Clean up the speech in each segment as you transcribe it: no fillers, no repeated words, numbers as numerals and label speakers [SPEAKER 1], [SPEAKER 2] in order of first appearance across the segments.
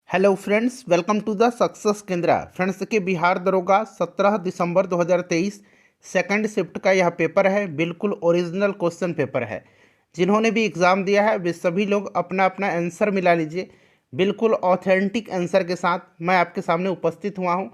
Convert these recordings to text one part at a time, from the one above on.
[SPEAKER 1] Hello friends, welcome to the success Kendra. Friends के बिहार दरोगा 17 दिसंबर 2023 second shift का यह पेपर है। बिल्कुल ओरिजिनल क्वेश्चन पेपर है। जिन्होंने भी एग्ज़ाम दिया है वे सभी लोग अपना अपना आंसर मिला लीजिए। बिल्कुल ऑथेंटिक आंसर के साथ मैं आपके सामने उपस्थित हुआ हूँ।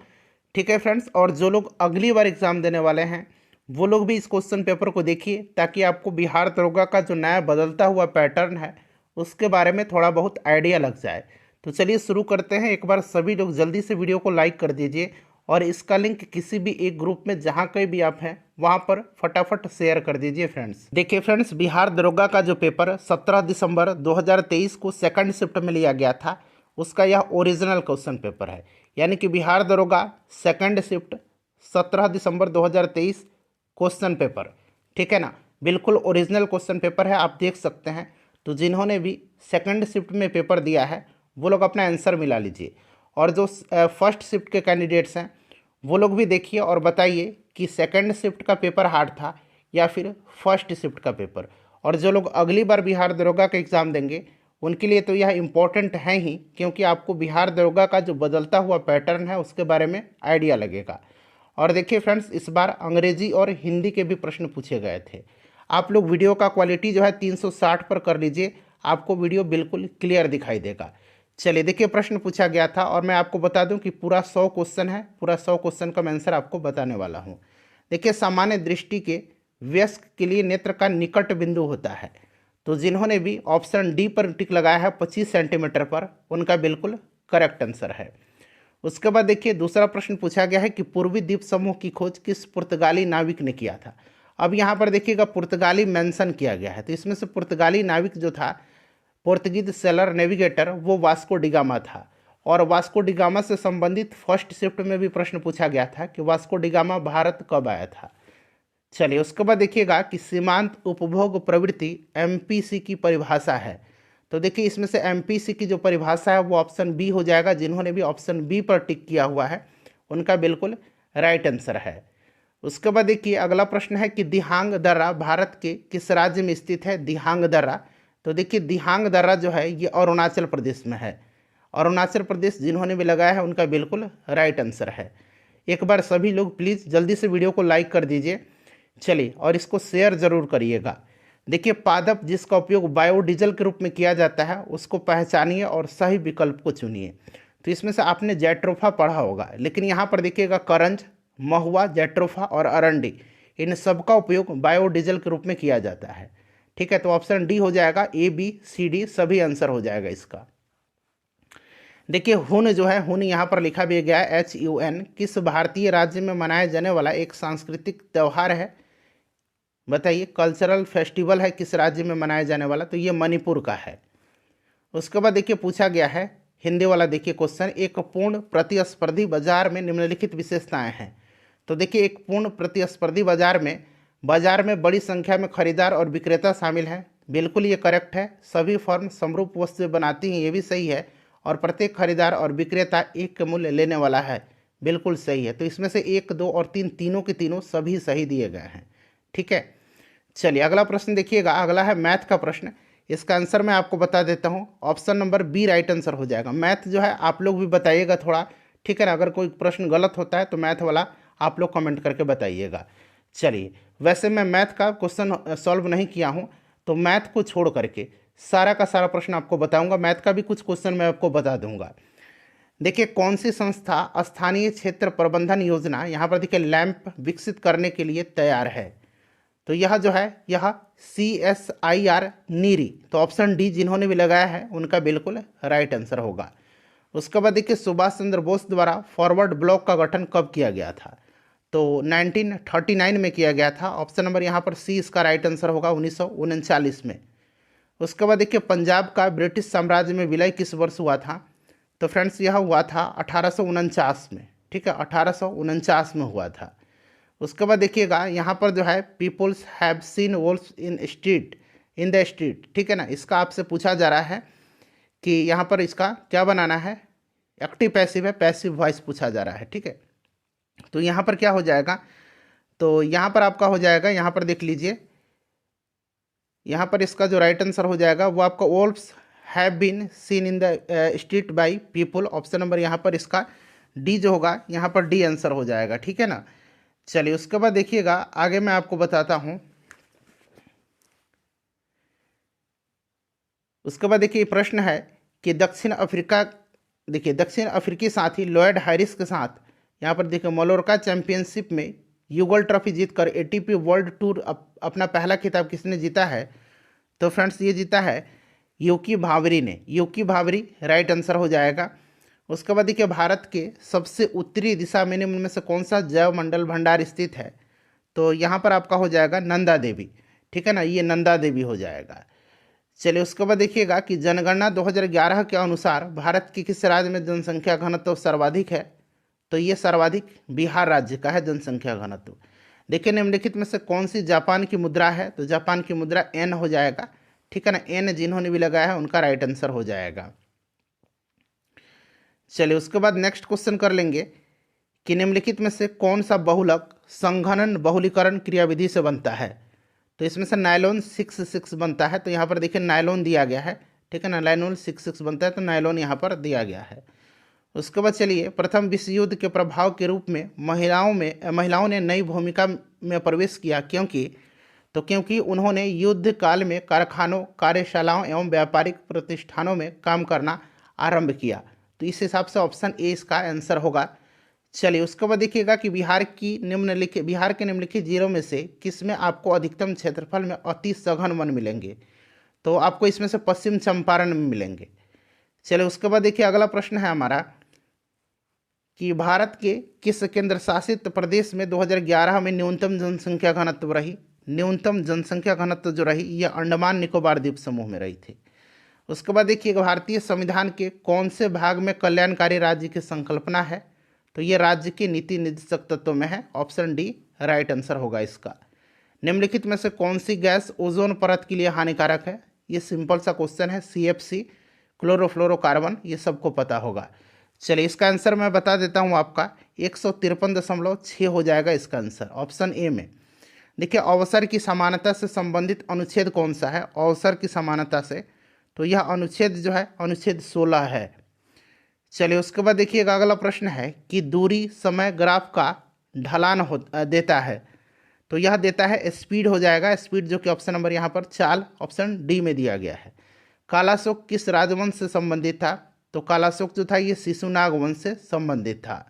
[SPEAKER 1] ठीक है फ्रेंड्स, और जो लोग अगली बार एग्ज़ाम देने वाले हैं वो लोग भी इस क्वेश्चन पेपर को देखिए, ताकि आपको बिहार दरोगा का जो नया बदलता हुआ पैटर्न है उसके बारे में थोड़ा बहुत आइडिया लग जाए। तो चलिए शुरू करते हैं। एक बार सभी लोग जल्दी से वीडियो को लाइक कर दीजिए और इसका लिंक किसी भी एक ग्रुप में जहाँ कहीं भी आप हैं वहाँ पर फटाफट शेयर कर दीजिए। फ्रेंड्स देखिए, फ्रेंड्स बिहार दरोगा का जो पेपर 17 दिसंबर 2023 को सेकंड शिफ्ट में लिया गया था उसका यह ओरिजिनल क्वेश्चन पेपर है। यानी कि बिहार दरोगा सेकंड शिफ्ट 17 दिसंबर 2023 क्वेश्चन पेपर, ठीक है ना। बिल्कुल ओरिजिनल क्वेश्चन पेपर है, आप देख सकते हैं। तो जिन्होंने भी सेकंड शिफ्ट में पेपर दिया है वो लोग अपना आंसर मिला लीजिए, और जो फर्स्ट शिफ्ट के कैंडिडेट्स हैं वो लोग भी देखिए और बताइए कि सेकंड शिफ्ट का पेपर हार्ड था या फिर फर्स्ट शिफ्ट का पेपर। और जो लोग अगली बार बिहार दरोगा का एग्ज़ाम देंगे उनके लिए तो यह इम्पोर्टेंट है ही, क्योंकि आपको बिहार दरोगा का जो बदलता हुआ पैटर्न है उसके बारे में आइडिया लगेगा। और देखिए फ्रेंड्स, इस बार अंग्रेजी और हिंदी के भी प्रश्न पूछे गए थे। आप लोग वीडियो का क्वालिटी जो है 360 पर कर लीजिए, आपको वीडियो बिल्कुल क्लियर दिखाई देगा। चलिए देखिए, प्रश्न पूछा गया था और मैं आपको बता दूं कि पूरा 100 क्वेश्चन है। पूरा 100 क्वेश्चन का मैं आंसर आपको बताने वाला हूं। देखिए, सामान्य दृष्टि के वयस्क के लिए नेत्र का निकट बिंदु होता है। तो जिन्होंने भी ऑप्शन डी पर टिक लगाया है 25 सेंटीमीटर पर, उनका बिल्कुल करेक्ट आंसर है। उसके बाद देखिए, दूसरा प्रश्न पूछा गया है कि पूर्वी द्वीप समूह की खोज किस पुर्तगाली नाविक ने किया था। अब यहाँ पर देखिएगा पुर्तगाली मेंशन किया गया है, तो इसमें से पुर्तगाली नाविक जो था, पोर्तुगीज सेलर नेविगेटर, वो वास्को डिगामा था। और वास्को डिगामा से संबंधित फर्स्ट शिफ्ट में भी प्रश्न पूछा गया था कि वास्को डिगामा भारत कब आया था। चलिए उसके बाद देखिएगा कि सीमांत उपभोग प्रवृत्ति एमपीसी की परिभाषा है। तो देखिए, इसमें से एमपीसी की जो परिभाषा है वो ऑप्शन बी हो जाएगा। जिन्होंने भी ऑप्शन बी पर टिक किया हुआ है उनका बिल्कुल राइट आंसर है। उसके बाद देखिए, अगला प्रश्न है कि दिहांग दर्रा भारत के किस राज्य में स्थित है। दिहांग दर्रा, तो देखिए दिहांग दर्रा जो है ये अरुणाचल प्रदेश में है। अरुणाचल प्रदेश जिन्होंने भी लगाया है उनका बिल्कुल राइट आंसर है। एक बार सभी लोग प्लीज़ जल्दी से वीडियो को लाइक कर दीजिए। चलिए, और इसको शेयर ज़रूर करिएगा। देखिए, पादप जिसका उपयोग बायोडीजल के रूप में किया जाता है उसको पहचानिए और सही विकल्प को चुनिए। तो इसमें से आपने जैट्रोफा पढ़ा होगा, लेकिन यहाँ पर देखिएगा करंज, महुआ, जैट्रोफा और अरंडी, इन सब का उपयोग बायोडीजल के रूप में किया जाता है। ठीक है, तो ऑप्शन डी हो जाएगा। ए बी सी डी सभी आंसर हो जाएगा इसका। देखिए, हुन जो है, हुन यहाँ पर लिखा भी गया है HUN, किस भारतीय राज्य में मनाया जाने वाला एक सांस्कृतिक त्यौहार है। बताइए, कल्चरल फेस्टिवल है, किस राज्य में मनाया जाने वाला। तो ये मणिपुर का है। उसके बाद देखिए पूछा गया है हिंदी वाला। देखिए क्वेश्चन, एक पूर्ण प्रतिस्पर्धी बाजार में निम्नलिखित विशेषताएं हैं। तो देखिए, एक पूर्ण प्रतिस्पर्धी बाजार में बड़ी संख्या में खरीदार और विक्रेता शामिल हैं। बिल्कुल ये करेक्ट है। सभी फर्म समरूप वस्तुएं बनाती हैं, ये भी सही है। और प्रत्येक खरीदार और विक्रेता एक के मूल्य लेने वाला है, बिल्कुल सही है। तो इसमें से 1, 2 और 3 तीनों के तीनों सभी सही दिए गए हैं। ठीक है, चलिए अगला प्रश्न देखिएगा। अगला है मैथ का प्रश्न। इसका आंसर मैं आपको बता देता हूँ। Option number B right answer हो जाएगा। मैथ जो है आप लोग भी बताइएगा थोड़ा, ठीक है ना। अगर कोई प्रश्न गलत होता है तो मैथ वाला आप लोग कमेंट करके बताइएगा। चलिए, वैसे मैं मैथ का क्वेश्चन सॉल्व नहीं किया हूँ, तो मैथ को छोड़ करके सारा का सारा प्रश्न आपको बताऊंगा। मैथ का भी कुछ क्वेश्चन मैं आपको बता दूंगा। देखिए, कौन सी संस्था स्थानीय क्षेत्र प्रबंधन योजना, यहाँ पर देखिए लैंप विकसित करने के लिए तैयार है। तो यह जो है यह CSIR नीरी। तो ऑप्शन डी जिन्होंने भी लगाया है उनका बिल्कुल राइट आंसर होगा। उसके बाद देखिए, सुभाष चंद्र बोस द्वारा फॉरवर्ड ब्लॉक का गठन कब किया गया था। तो 1939 में किया गया था। ऑप्शन नंबर यहाँ पर सी इसका राइट आंसर होगा, 1939 में। उसके बाद देखिए, पंजाब का ब्रिटिश साम्राज्य में विलय किस वर्ष हुआ था। तो फ्रेंड्स यह हुआ था 1849 में। ठीक है, 1849 में हुआ था। उसके बाद देखिएगा, यहाँ पर जो है peoples have seen wolves in the street, ठीक है ना। इसका आपसे पूछा जा रहा है कि यहाँ पर इसका क्या बनाना है। एक्टिव पैसिव है, पैसिव वॉइस पूछा जा रहा है। ठीक है, तो यहाँ पर क्या हो जाएगा। तो यहाँ पर आपका हो जाएगा, यहाँ पर देख लीजिए, यहाँ पर इसका जो राइट आंसर हो जाएगा वो आपका wolves have been seen in the street by people. Option number यहाँ पर इसका डी जो होगा, यहाँ पर डी आंसर हो जाएगा, ठीक है ना। चलिए उसके बाद देखिएगा आगे मैं आपको बताता हूँ। उसके बाद देखिए प्रश्न है कि दक्षिण अफ्रीका, देखिए दक्षिण अफ्रीकी साथी लॉयड हारिस के साथ यहाँ पर देखिए मलोरका चैंपियनशिप में युगल ट्रॉफी जीतकर एटीपी वर्ल्ड टूर अपना पहला खिताब किसने जीता है? तो फ्रेंड्स ये जीता है यूकी भावरी ने। यूकी भावरी राइट आंसर हो जाएगा। उसके बाद देखिए भारत के सबसे उत्तरी दिशा में निम्न में से कौन सा जैव मंडल भंडार स्थित है? तो यहाँ पर आपका हो जाएगा नंदा देवी, ठीक है ना, ये नंदा देवी हो जाएगा। चलिए उसके बाद देखिएगा कि जनगणना 2011 के अनुसार भारत के किस राज्य में जनसंख्या घनत्व सर्वाधिक है? तो ये सर्वाधिक बिहार राज्य का है जनसंख्या घनत्व। देखिए निम्नलिखित में से कौन सी जापान की मुद्रा है? तो जापान की मुद्रा एन हो जाएगा, ठीक है ना। एन जिन्होंने भी लगाया है उनका राइट आंसर हो जाएगा। चलिए उसके बाद नेक्स्ट क्वेश्चन कर लेंगे कि निम्नलिखित में से कौन सा बहुलक संघनन बहुलीकरण क्रियाविधि से बनता है? तो इसमें से नायलॉन 66 बनता है। तो यहाँ पर देखिए नायलॉन दिया गया है, ठीक है ना, नायलॉन 66 बनता है, तो नायलॉन यहाँ पर दिया गया है। उसके बाद चलिए प्रथम विश्व युद्ध के प्रभाव के रूप में महिलाओं ने नई भूमिका में प्रवेश किया, क्योंकि उन्होंने युद्ध काल में कारखानों, कार्यशालाओं एवं व्यापारिक प्रतिष्ठानों में काम करना आरंभ किया। तो इस हिसाब से ऑप्शन ए इसका आंसर होगा। चलिए उसके बाद देखिएगा कि बिहार के निम्नलिखित जिलों में से किसमें आपको अधिकतम क्षेत्रफल में अति सघन वन मिलेंगे? तो आपको इसमें से पश्चिम चंपारण में मिलेंगे। चलिए उसके बाद देखिए अगला प्रश्न है हमारा कि भारत के किस केंद्र शासित प्रदेश में 2011 में न्यूनतम जनसंख्या घनत्व रही? न्यूनतम जनसंख्या घनत्व जो रही यह अंडमान निकोबार द्वीप समूह में रही थी। उसके बाद देखिए भारतीय संविधान के कौन से भाग में कल्याणकारी राज्य की संकल्पना है? तो ये राज्य के नीति निर्देशक तत्वों में है। ऑप्शन डी राइट आंसर होगा इसका। निम्नलिखित में से कौन सी गैस ओजोन परत के लिए हानिकारक है? ये सिंपल सा क्वेश्चन है, CFC, क्लोरोफ्लोरोकार्बन, ये सबको पता होगा। चलिए इसका आंसर मैं बता देता हूँ आपका 153.6 हो जाएगा इसका आंसर ऑप्शन ए में। देखिए अवसर की समानता से संबंधित अनुच्छेद कौन सा है? अवसर की समानता से, तो यह अनुच्छेद जो है अनुच्छेद 16 है। चलिए उसके बाद देखिएगा अगला प्रश्न है कि दूरी समय ग्राफ का ढलान देता है। तो यह देता है स्पीड हो जाएगा, स्पीड जो कि ऑप्शन नंबर यहाँ पर चाल ऑप्शन डी में दिया गया है। कालाशोक किस राजवंश से संबंधित था? तो कालाशोक जो था ये शिशुनाग वंश से संबंधित था।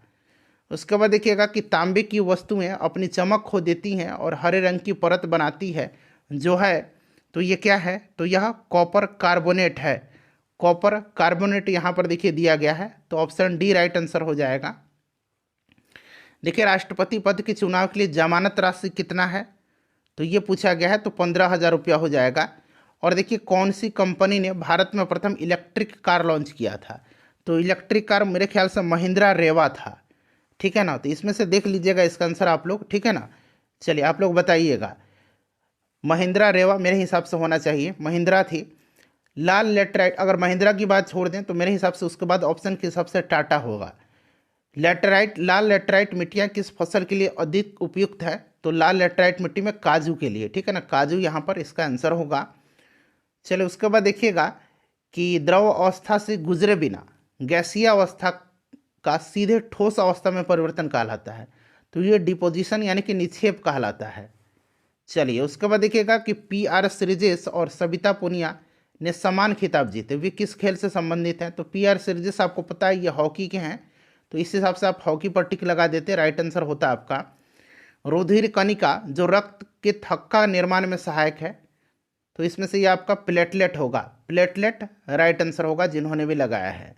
[SPEAKER 1] उसके बाद देखिएगा कि तांबे की वस्तुएं अपनी चमक खो देती हैं और हरे रंग की परत बनाती है जो है, तो ये क्या है? तो यह कॉपर कार्बोनेट है। कॉपर कार्बोनेट यहाँ पर देखिए दिया गया है, तो ऑप्शन डी राइट आंसर हो जाएगा। देखिए राष्ट्रपति पद के चुनाव के लिए जमानत राशि कितना है? तो ये पूछा गया है, तो 15,000 रुपया हो जाएगा। और देखिए कौन सी कंपनी ने भारत में प्रथम इलेक्ट्रिक कार लॉन्च किया था? तो इलेक्ट्रिक कार मेरे ख्याल से महिंद्रा रेवा था, ठीक है ना। तो इसमें से देख लीजिएगा इसका आंसर आप लोग, ठीक है ना। चलिए आप लोग बताइएगा। महिंद्रा रेवा मेरे हिसाब से होना चाहिए, महिंद्रा थी। लाल लेटराइट, अगर महिंद्रा की बात छोड़ दें तो मेरे हिसाब से उसके बाद ऑप्शन के हिसाब से टाटा होगा। लाल लेटराइट मिट्टियाँ किस फसल के लिए अधिक उपयुक्त है? तो लाल लेटराइट मिट्टी में काजू के लिए, ठीक है ना, काजू यहाँ पर इसका आंसर होगा। चलिए उसके बाद देखिएगा कि द्रव अवस्था से गुजरे बिना गैसीय अवस्था का सीधे ठोस अवस्था में परिवर्तन कहलाता है। तो ये डिपोजिशन यानी कि निक्षेप कहलाता है। चलिए उसके बाद देखिएगा कि PR श्रीजेश और सविता पुनिया ने समान खिताब जीते, वे किस खेल से संबंधित हैं? तो PR श्रीजेश आपको पता है ये हॉकी के हैं, तो इस हिसाब से आप हॉकी पर टिक लगा देते, राइट आंसर होता है आपका। रुधिर कणिका जो रक्त के थक्का निर्माण में सहायक है, तो इसमें से ये आपका प्लेटलेट होगा, प्लेटलेट राइट आंसर होगा जिन्होंने भी लगाया है।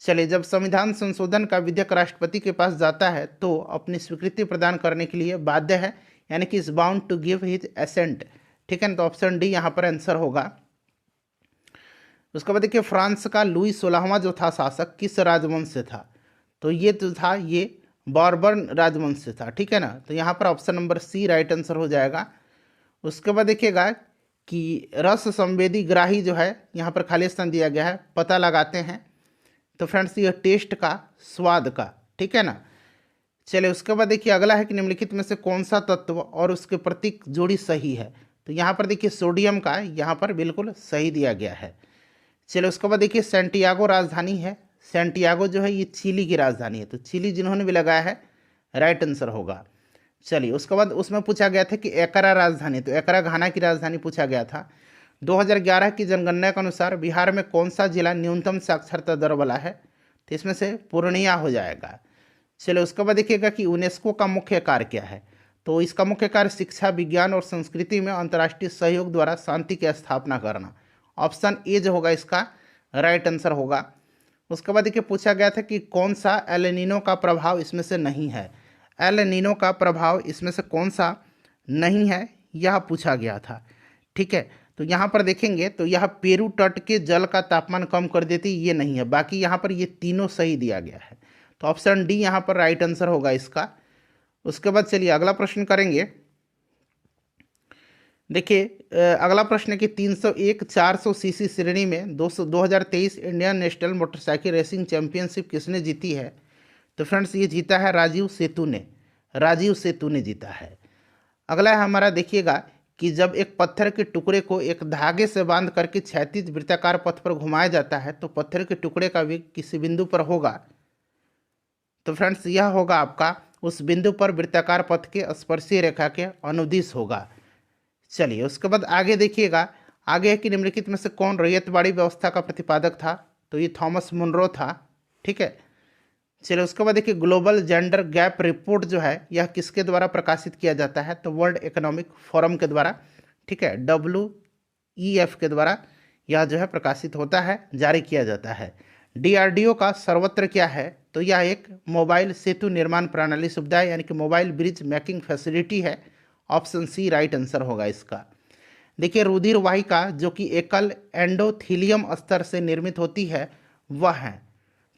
[SPEAKER 1] चलिए जब संविधान संशोधन का विधेयक राष्ट्रपति के पास जाता है तो अपनी स्वीकृति प्रदान करने के लिए बाध्य है, यानी कि is bound to give his assent, ठीक है ना। तो ऑप्शन डी यहाँ पर आंसर होगा। उसके बाद देखिए फ्रांस का लुई 16वां जो था शासक किस राजवंश से था? तो ये जो था ये बॉर्बन राजवंश से था, ठीक है ना। तो यहाँ पर option number C right answer हो जाएगा। उसके बाद देखिएगा कि रस संवेदी ग्राही जो है यहाँ पर खाली स्थान दिया गया है, पता लगाते हैं। तो फ्रेंड्स ये टेस्ट का, स्वाद का, ठीक है ना। चलिए उसके बाद देखिए अगला है कि निम्नलिखित में से कौन सा तत्व और उसके प्रतीक जोड़ी सही है? तो यहाँ पर देखिए सोडियम का यहाँ पर बिल्कुल सही दिया गया है। चलो उसके बाद देखिए सैंटियागो राजधानी है। सैंटियागो जो है ये चिली की राजधानी है, तो चिली जिन्होंने भी लगाया है राइट आंसर होगा। चलिए उसके बाद उसमें पूछा गया था कि एकरा राजधानी, तो एकरा घाना की राजधानी पूछा गया था। 2011 की जनगणना के अनुसार बिहार में कौन सा जिला न्यूनतम साक्षरता दर वाला है, तो इसमें से पूर्णिया हो जाएगा। चलिए उसके बाद देखिएगा कि यूनेस्को का मुख्य कार्य क्या है, तो इसका मुख्य कार्य शिक्षा, विज्ञान और संस्कृति में अंतर्राष्ट्रीय सहयोग द्वारा शांति की स्थापना करना। ऑप्शन ए जो होगा इसका राइट आंसर होगा। उसके बाद देखिए पूछा गया था कि कौन सा एल नीनो का प्रभाव इसमें से नहीं है। एल नीनो का प्रभाव इसमें से कौन सा नहीं है, यह पूछा गया था। ठीक है, तो यहाँ पर देखेंगे तो यह पेरू तट के जल का तापमान कम कर देती, ये नहीं है। बाकी यहाँ पर ये तीनों सही दिया गया है, तो ऑप्शन डी यहाँ पर राइट आंसर होगा इसका। उसके बाद चलिए अगला प्रश्न करेंगे। देखिए अगला प्रश्न है कि 301 400 सीसी श्रेणी में 2023 Indian national motorcycle racing championship किसने जीती है, तो फ्रेंड्स ये जीता है राजीव सेतु ने। राजीव सेतु ने जीता है। अगला है हमारा, देखिएगा कि जब एक पत्थर के टुकड़े को एक धागे से बांध करके क्षैतिज वृत्ताकार पथ पर घुमाया जाता है तो पत्थर के टुकड़े का वेग किसी बिंदु पर होगा, तो फ्रेंड्स यह होगा आपका उस बिंदु पर वृत्ताकार पथ के स्पर्शीय रेखा के अनुदिश होगा। चलिए उसके बाद आगे देखिएगा, आगे है कि निम्नलिखित में से कौन रैयतवाड़ी व्यवस्था का प्रतिपादक था, तो ये थॉमस मुनरो था। ठीक है, चलिए उसके बाद देखिए ग्लोबल जेंडर गैप रिपोर्ट जो है यह किसके द्वारा प्रकाशित किया जाता है, तो वर्ल्ड इकोनॉमिक फोरम के द्वारा। ठीक है, WEF के द्वारा यह जो है प्रकाशित होता है, जारी किया जाता है। DRDO का सर्वत्र क्या है, तो यह एक मोबाइल सेतु निर्माण प्रणाली सुविधा है, यानी कि मोबाइल ब्रिज मेकिंग फैसिलिटी है। ऑप्शन सी राइट आंसर होगा इसका। देखिए रुधिर वाहिका जो कि एकल एंडोथीलियम स्तर से निर्मित होती है वह है,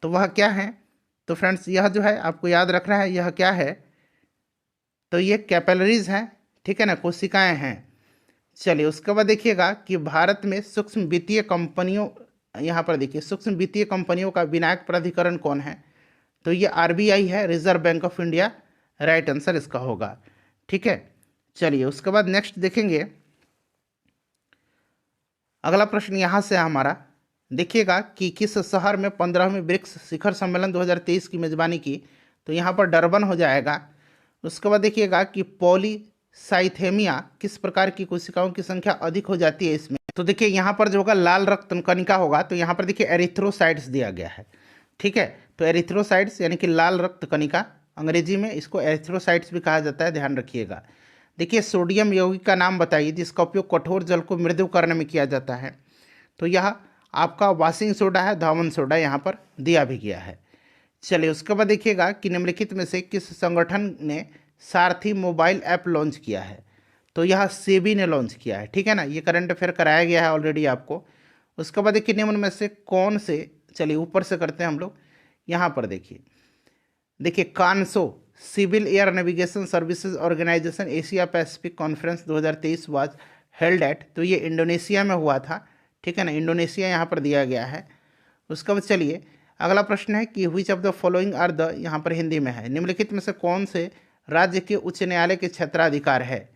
[SPEAKER 1] तो वह क्या है, तो फ्रेंड्स यह जो है आपको याद रखना है, यह क्या है, तो ये कैपिलरीज हैं। ठीक है ना, कोशिकाएं हैं। चलिए उसके बाद देखिएगा कि भारत में सूक्ष्म वित्तीय कंपनियों, यहाँ पर देखिए सूक्ष्म वित्तीय कंपनियों का विनायक प्राधिकरण कौन है, तो ये RBI है, reserve bank of India. Right answer इसका होगा। ठीक है, चलिए उसके बाद नेक्स्ट देखेंगे। अगला प्रश्न यहाँ से है हमारा, देखिएगा कि किस शहर में 15वें ब्रिक्स शिखर सम्मेलन 2023 की मेजबानी की, तो यहाँ पर डरबन हो जाएगा। उसके बाद देखिएगा कि पॉलीसाइथेमिया किस प्रकार की कोशिकाओं की संख्या अधिक हो जाती है इसमें, तो देखिए यहाँ पर जो होगा लाल रक्त कणिका होगा, तो यहाँ पर देखिए एरिथ्रोसाइट्स दिया गया है। ठीक है, तो एरिथ्रोसाइट्स यानी कि लाल रक्त कणिका, अंग्रेजी में इसको एरिथ्रोसाइट्स भी कहा जाता है, ध्यान रखिएगा। देखिए सोडियम यौगिक का नाम बताइए जिसका उपयोग कठोर जल को मृदु करने में किया जाता है, तो यह आपका वाशिंग सोडा है, धावन सोडा यहाँ पर दिया भी गया है। चलिए उसके बाद देखिएगा कि निम्नलिखित में से किस संगठन ने सारथी मोबाइल ऐप लॉन्च किया है, तो यह सेबी ने लॉन्च किया है। ठीक है ना, ये करंट अफेयर कराया गया है ऑलरेडी आपको। उसके बाद देखिए निम्न में से कौन से, चलिए ऊपर से करते हैं हम लोग, यहाँ पर देखिए CANSO civil air navigation services organisation Asia Pacific conference 2023 was held at, तो ये इंडोनेशिया में हुआ था। ठीक है ना, इंडोनेशिया यहाँ पर दिया गया है। उसके बाद चलिए अगला प्रश्न है कि which of the following are the, यहाँ पर हिंदी में है, निम्नलिखित में से कौन से राज्य के उच्च न्यायालय के क्षेत्राधिकार है,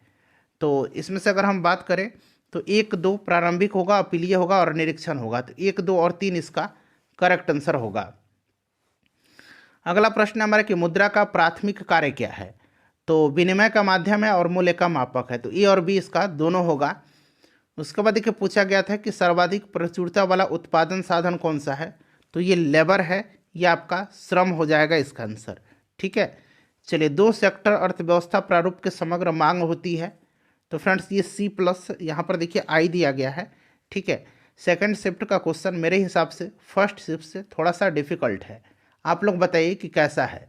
[SPEAKER 1] तो इसमें से अगर हम बात करें तो 1, 2 प्रारंभिक होगा, अपीलीय होगा और निरीक्षण होगा, तो 1, 2 और 3 इसका करेक्ट आंसर होगा। अगला प्रश्न हमारा कि मुद्रा का प्राथमिक कार्य क्या है, तो विनिमय का माध्यम है और मूल्य का मापक है, तो ए और बी इसका दोनों होगा। उसके बाद देखिए पूछा गया था कि सर्वाधिक प्रचुरता वाला उत्पादन साधन कौन सा है, तो ये लेबर है, ये आपका श्रम हो जाएगा इसका आंसर। ठीक है, चलिए 2 सेक्टर अर्थव्यवस्था प्रारूप के समग्र मांग होती है, तो फ्रेंड्स ये C+ यहाँ पर देखिए आई दिया गया है। ठीक है, सेकंड शिफ्ट का क्वेश्चन मेरे हिसाब से फर्स्ट शिफ्ट से थोड़ा सा डिफिकल्ट है, आप लोग बताइए कि कैसा है।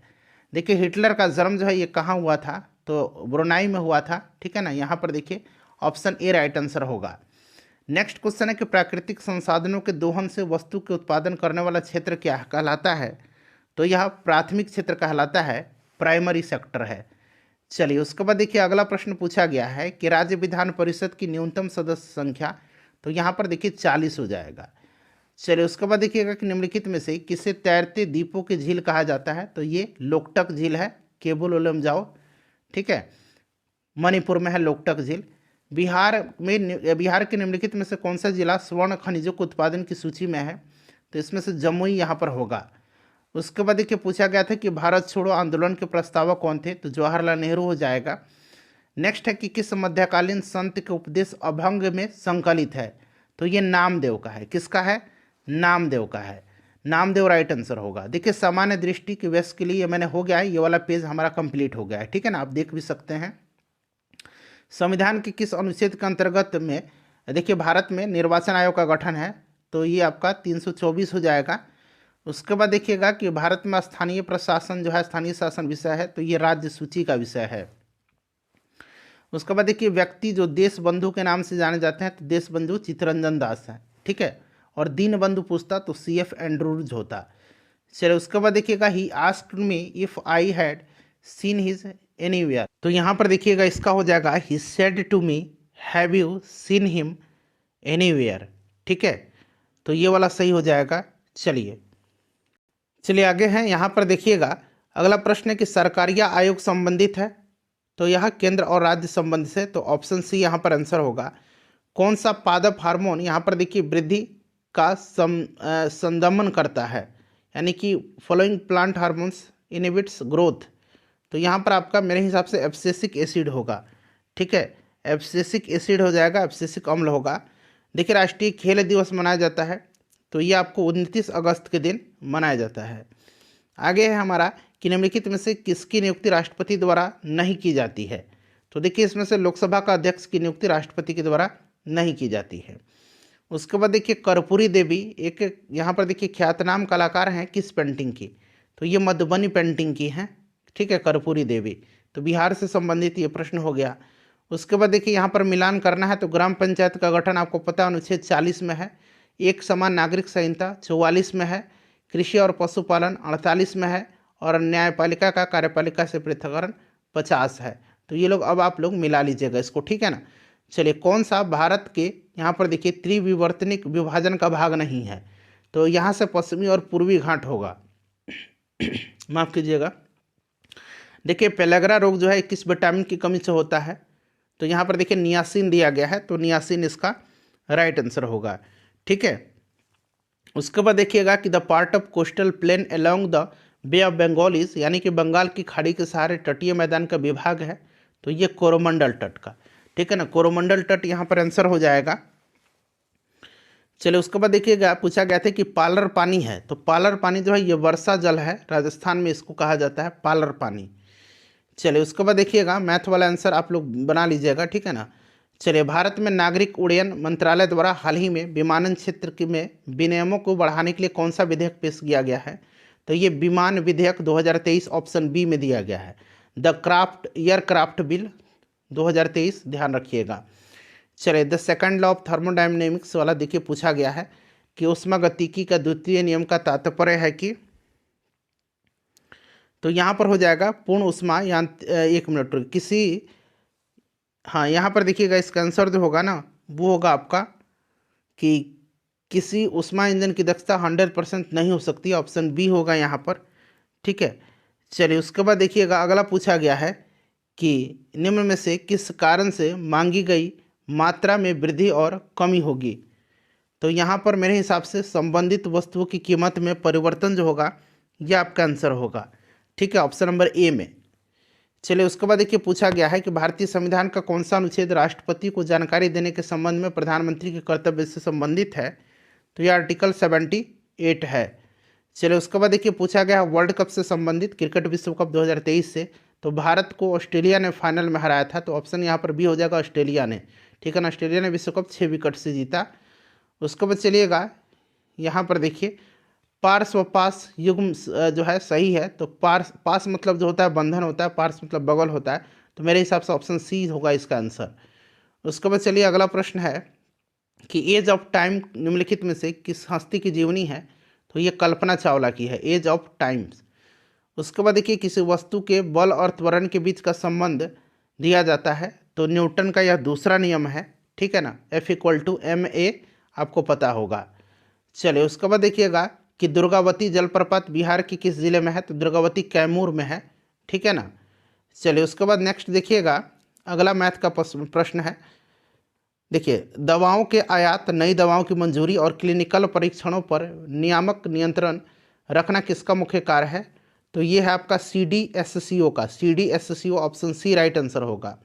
[SPEAKER 1] देखिए हिटलर का जन्म जो है ये कहाँ हुआ था, तो ब्रुनाई में हुआ था। ठीक है ना, यहाँ पर देखिए ऑप्शन ए राइट आंसर होगा। नेक्स्ट क्वेश्चन है कि प्राकृतिक संसाधनों के दोहन से वस्तु के उत्पादन करने वाला क्षेत्र क्या कहलाता है, तो यह प्राथमिक क्षेत्र कहलाता है, प्राइमरी सेक्टर है। चलिए उसके बाद देखिए अगला प्रश्न पूछा गया है कि राज्य विधान परिषद की न्यूनतम सदस्य संख्या, तो यहाँ पर देखिए 40 हो जाएगा। चलिए उसके बाद देखिएगा कि निम्नलिखित में से किसे तैरते दीपों की झील कहा जाता है, तो ये लोकटक झील है, केबुल उलम जाओ। ठीक है, मणिपुर में है लोकटक झील। बिहार के निम्नलिखित में से कौन सा जिला स्वर्ण खनिजों के उत्पादन की सूची में है? तो इसमें से जमुई यहाँ पर होगा। उसके बाद देखिए पूछा गया था कि भारत छोड़ो आंदोलन के प्रस्तावक कौन थे? तो जवाहरलाल नेहरू हो जाएगा। नेक्स्ट है कि किस मध्यकालीन संत के उपदेश अभंग में संकलित है? तो ये नामदेव का है। किसका है? नामदेव का है। नामदेव राइट आंसर होगा। देखिए सामान्य दृष्टि के वयस्क के लिए ये मैंने हो गया है, ये वाला पेज हमारा कंप्लीट हो गया है, ठीक है ना, आप देख भी सकते हैं। संविधान के किस अनुच्छेद के अंतर्गत में देखिए भारत में निर्वाचन आयोग का गठन है? तो ये आपका 324 हो जाएगा। उसके बाद देखिएगा कि भारत में स्थानीय प्रशासन जो है, स्थानीय शासन विषय है, तो ये राज्य सूची का विषय है। उसके बाद देखिए व्यक्ति जो देश बंधु के नाम से जाने जाते हैं, तो देश बंधु चित्तरंजन दास है, ठीक है। और दीन बंधु पूछता तो CF एंड्रूज होता। चलिए उसके बाद देखिएगा he asked me if I had seen his anywhere. तो यहाँ पर देखिएगा इसका हो जाएगा he said to me have you seen him anywhere, ठीक है। तो ये वाला सही हो जाएगा। चलिए आगे हैं, यहाँ पर देखिएगा अगला प्रश्न है कि सरकारिया आयोग संबंधित है? तो यह केंद्र और राज्य संबंधित है, तो ऑप्शन सी यहाँ पर आंसर होगा। कौन सा पादप हार्मोन यहाँ पर देखिए वृद्धि का संदमन करता है, यानी कि following plant hormones inhibits growth? तो यहाँ पर आपका मेरे हिसाब से एब्सिसिक एसिड होगा, ठीक है। एब्सिसिक एसिड हो जाएगा, एब्सिसिक अम्ल होगा। देखिए राष्ट्रीय खेल दिवस मनाया जाता है, तो ये आपको 29 अगस्त के दिन मनाया जाता है। आगे है हमारा कि निम्नलिखित में से किसकी नियुक्ति राष्ट्रपति द्वारा नहीं की जाती है? तो देखिए इसमें से लोकसभा का अध्यक्ष की नियुक्ति राष्ट्रपति के द्वारा नहीं की जाती है। उसके बाद देखिए कर्पूरी देवी एक यहाँ पर देखिए ख्यातनाम कलाकार हैं किस पेंटिंग की? तो ये मधुबनी पेंटिंग की हैं, ठीक है, कर्पूरी देवी। तो बिहार से संबंधित ये प्रश्न हो गया। उसके बाद देखिए यहाँ पर मिलान करना है, तो ग्राम पंचायत का गठन आपको पता है अनुच्छेद 40 में है। एक समान नागरिक संहिता 44 में है। कृषि और पशुपालन 48 में है। और न्यायपालिका का कार्यपालिका से पृथककरण 50 है। तो ये लोग अब आप लोग मिला लीजिएगा इसको, ठीक है ना। चलिए कौन सा भारत के यहाँ पर देखिए त्रिविवर्तनिक विभाजन का भाग नहीं है? तो यहाँ से पश्चिमी और पूर्वी घाट होगा। माफ कीजिएगा। देखिए पेलेग्रा रोग जो है किस विटामिन की कमी से होता है? तो यहाँ पर देखिए नियासिन दिया गया है, तो नियासिन इसका राइट आंसर होगा, ठीक है। उसके बाद देखिएगा कि the part of coastal plain along the Bay of Bengal is, यानी कि बंगाल की खाड़ी के सहारे तटीय मैदान का विभाग है, तो ये कोरोमंडल तट का, ठीक है ना। कोरोमंडल तट यहाँ पर आंसर हो जाएगा। चलिए उसके बाद देखिएगा पूछा गया था कि पालर पानी है, तो पालर पानी जो है ये वर्षा जल है, राजस्थान में इसको कहा जाता है पालर पानी। चलिए उसके बाद देखिएगा मैथ वाला आंसर आप लोग बना लीजिएगा, ठीक है ना। चलिए भारत में नागरिक उड्डयन मंत्रालय द्वारा हाल ही में विमानन क्षेत्र में विनियमों को बढ़ाने के लिए कौन सा विधेयक पेश किया गया है? तो ये विमान विधेयक 2023 ऑप्शन बी में दिया गया है, द क्राफ्ट एयरक्राफ्ट बिल 2023, ध्यान रखिएगा। चलिए the second law of thermodynamics वाला देखिए पूछा गया है कि ऊष्मागतिकी का द्वितीय नियम का तात्पर्य है कि, तो यहाँ पर हो जाएगा पूर्ण ऊष्मा एक मिनट किसी, हाँ यहाँ पर देखिएगा इसका आंसर जो होगा ना वो होगा आपका कि किसी ऊष्मा इंजन की दक्षता 100% नहीं हो सकती, ऑप्शन बी होगा यहाँ पर, ठीक है। चलिए उसके बाद देखिएगा अगला पूछा गया है कि निम्न में से किस कारण से मांगी गई मात्रा में वृद्धि और कमी होगी? तो यहाँ पर मेरे हिसाब से संबंधित वस्तुओं की कीमत में परिवर्तन जो होगा यह आपका आंसर होगा, ठीक है, ऑप्शन नंबर ए में। चलिए उसके बाद देखिए पूछा गया है कि भारतीय संविधान का कौन सा अनुच्छेद राष्ट्रपति को जानकारी देने के संबंध में प्रधानमंत्री के कर्तव्य से संबंधित है? तो यह आर्टिकल 78 है। चलिए उसके बाद देखिए पूछा गया वर्ल्ड कप से संबंधित क्रिकेट विश्व कप 2023 से, तो भारत को ऑस्ट्रेलिया ने फाइनल में हराया था, तो ऑप्शन यहाँ पर बी हो जाएगा ऑस्ट्रेलिया ने, ठीक है ना। ऑस्ट्रेलिया ने विश्व कप 6 विकेट से जीता। उसके बाद चलिएगा यहाँ पर देखिए पार्स व पास युग्म जो है सही है, तो पास मतलब जो होता है बंधन होता है, पार्स मतलब बगल होता है, तो मेरे हिसाब से ऑप्शन सी होगा इसका आंसर। उसके बाद चलिए अगला प्रश्न है कि एज ऑफ टाइम निम्नलिखित में से किस हस्ती की जीवनी है? तो ये कल्पना चावला की है, एज ऑफ टाइम्स। उसके बाद देखिए किसी वस्तु के बल और त्वरण के बीच का संबंध दिया जाता है, तो न्यूटन का यह दूसरा नियम है, ठीक है ना, F=ma, आपको पता होगा। चलिए उसके बाद देखिएगा कि दुर्गावती जलप्रपात बिहार के किस जिले में है? तो दुर्गावती कैमूर में है, ठीक है ना। चलिए उसके बाद नेक्स्ट देखिएगा अगला मैथ का प्रश्न है देखिए, दवाओं के आयात, नई दवाओं की मंजूरी और क्लिनिकल परीक्षणों पर नियामक नियंत्रण रखना किसका मुख्य कार्य है? तो ये है आपका CDSCO का। CDSCO option C right answer होगा।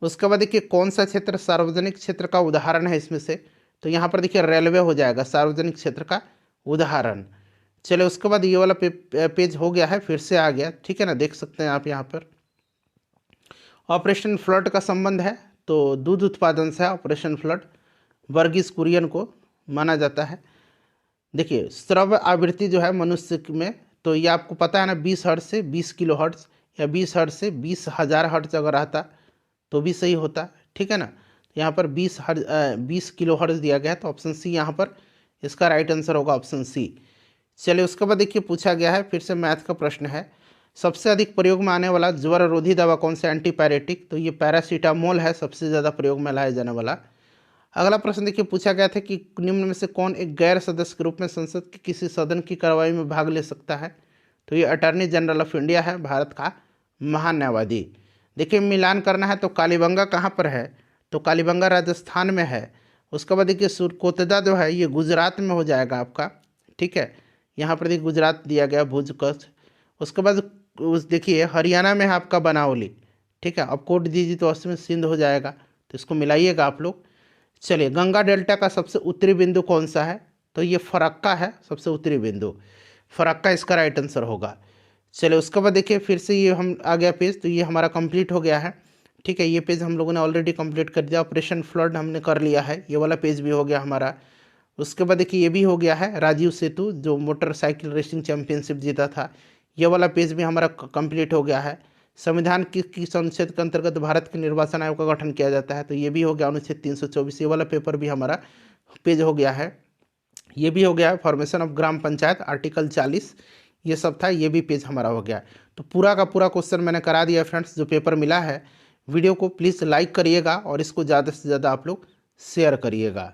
[SPEAKER 1] उसके बाद देखिए, कौन सा क्षेत्र सार्वजनिक क्षेत्र का उदाहरण है इसमें से? तो यहाँ पर देखिए रेलवे हो जाएगा सार्वजनिक क्षेत्र का उदाहरण। चलिए, उसके बाद ये वाला पेज हो गया है, फिर से आ गया, ठीक है ना, देख सकते हैं आप यहाँ पर। ऑपरेशन फ्लड का संबंध है तो दूध उत्पादन से है ऑपरेशन फ्लड, वर्गीस कुरियन को माना जाता है। देखिए, श्रव्य आवृत्ति जो है मनुष्य में, तो ये आपको पता है ना, 20 हर्ट्ज से 20 किलो हर्ट्ज या 20 हर्ट्ज से 20,000 हर्ट्ज अगर रहता तो भी सही होता, ठीक है ना। तो यहाँ पर 20 किलो हर्ट्ज दिया गया है, तो ऑप्शन सी यहाँ पर इसका राइट आंसर होगा, ऑप्शन सी। चलिए, उसके बाद देखिए पूछा गया है, फिर से मैथ का प्रश्न है। सबसे अधिक प्रयोग में आने वाला ज्वर रोधी दवा कौन सा? एंटीपायरेटिक, तो ये पैरासीटामोल है सबसे ज़्यादा प्रयोग में लाया जाने वाला। अगला प्रश्न देखिए, पूछा गया था कि निम्न में से कौन एक गैर सदस्य के रूप में संसद के किसी सदन की कार्रवाई में भाग ले सकता है? तो ये अटॉर्नी जनरल ऑफ इंडिया है, भारत का महान न्यायवादी। देखिए, मिलान करना है तो कालीबंगा कहाँ पर है? तो कालीबंगा राजस्थान में है। उसके बाद देखिए, सुरकोतदा जो है ये गुजरात में हो जाएगा आपका, ठीक है। यहाँ पर देखिए गुजरात दिया गया, भुज कच्छ। उसके बाद उस देखिए हरियाणा में है आपका बनावली, ठीक है। अब कोट दीजिए तो उसमें सिंध हो जाएगा, तो इसको मिलाइएगा आप लोग। चलिए, गंगा डेल्टा का सबसे उत्तरी बिंदु कौन सा है? तो ये फरक्का है सबसे उत्तरी बिंदु, फरक्का इसका राइट आंसर होगा। चलिए, उसके बाद देखिए फिर से ये हम आ गया पेज, तो ये हमारा कंप्लीट हो गया है, ठीक है। ये पेज हम लोगों ने ऑलरेडी कंप्लीट कर दिया, ऑपरेशन फ्लड हमने कर लिया है, ये वाला पेज भी हो गया हमारा। उसके बाद देखिए ये भी हो गया है, राजीव सेतु जो मोटरसाइकिल रेसिंग चैंपियनशिप जीता था, ये वाला पेज भी हमारा कंप्लीट हो गया है। संविधान की अनुच्छेद के अंतर्गत भारत के निर्वाचन आयोग का गठन किया जाता है, तो ये भी हो गया अनुच्छेद 324, ये वाला पेपर भी हमारा पेज हो गया है। ये भी हो गया है, formation of gram panchayat article 40, ये सब था, ये भी पेज हमारा हो गया। तो पूरा का पूरा क्वेश्चन मैंने करा दिया फ्रेंड्स, जो पेपर मिला है। वीडियो को प्लीज़ लाइक करिएगा और इसको ज़्यादा से ज़्यादा आप लोग शेयर करिएगा।